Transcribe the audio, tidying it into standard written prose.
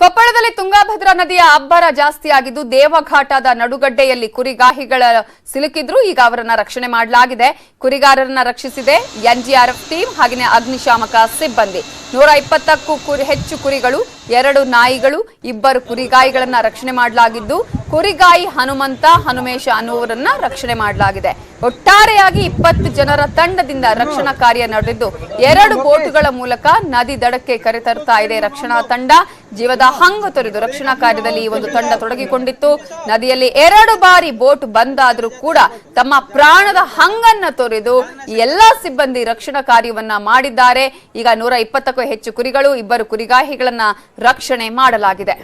ಕೊಪ್ಪಳದಲ್ಲಿ ತುಂಗಭದ್ರಾ ನದಿಯ ಅಬ್ಬರ ಜಾಸ್ತಿಯಾಗಿದ್ದು ದೇವಘಾಟದ ನಡುಗಡ್ಡೆಯಲ್ಲಿ ಕುರಿಗಾಹಿಗಳ ಸಿಲುಕಿದ್ರು. ಈಗ ಅವರನ್ನ ರಕ್ಷಣೆ ಮಾಡಲಾಗಿದೆ. ಕುರಿಗಾರರನ್ನ ರಕ್ಷಿಸಿದೆ ಎನ್ಡಿಆರ್ಎಫ್ ಟೀಮ್ ಹಾಗೆಯೇ ಅಗ್ನಿಶಾಮಕ ಸಿಬ್ಬಂದಿ. 120ಕ್ಕೂ ಹೆಚ್ಚು ಕುರಿಗಳು, 2 ನಾಯಿಗಳು, 2 ಕುರಿಗಾಯಿಗಳನ್ನ ರಕ್ಷಣೆ ಮಾಡಲಾಗಿದ್ದು ಕುರಿಗಾಯಿ ಹನುಮೇಶ ಅನ್ನುವರನ್ನ ರಕ್ಷಣೆ ಮಾಡಲಾಗಿದೆ. ಒಟ್ಟಾರೆಯಾಗಿ 20 ಜನರ ತಂಡದಿಂದ ರಕ್ಷಣಾ ಕಾರ್ಯ ನಡೆದಿದ್ದು 2 ಬೋಟುಗಳ ಮೂಲಕ ನದಿ ದಡಕ್ಕೆ ಕರೆತರ್ತಾ ಇದೆ ರಕ್ಷಣಾ ತಂಡ. ಜೀವದ ಹಂಗು ತೊರೆದು ರಕ್ಷಣಾ ಕಾರ್ಯದಲ್ಲಿ ಈ ಒಂದು ತಂಡ ತೊಡಗಿಕೊಂಡಿತ್ತು. ನದಿಯಲ್ಲಿ 2 ಬಾರಿ ಬೋಟ್ ಬಂದಾದರೂ ಕೂಡ ತಮ್ಮ ಪ್ರಾಣದ ಹಂಗನ್ನ ತೊರೆದು ಎಲ್ಲಾ ಸಿಬ್ಬಂದಿ ರಕ್ಷಣಾ ಕಾರ್ಯವನ್ನ ಮಾಡಿದ್ದಾರೆ. ಈಗ 120ಕ್ಕೂ ಹೆಚ್ಚು ಕುರಿಗಳು, 2 ಕುರಿಗಾಹಿಗಳನ್ನ ರಕ್ಷಣೆ ಮಾಡಲಾಗಿದೆ.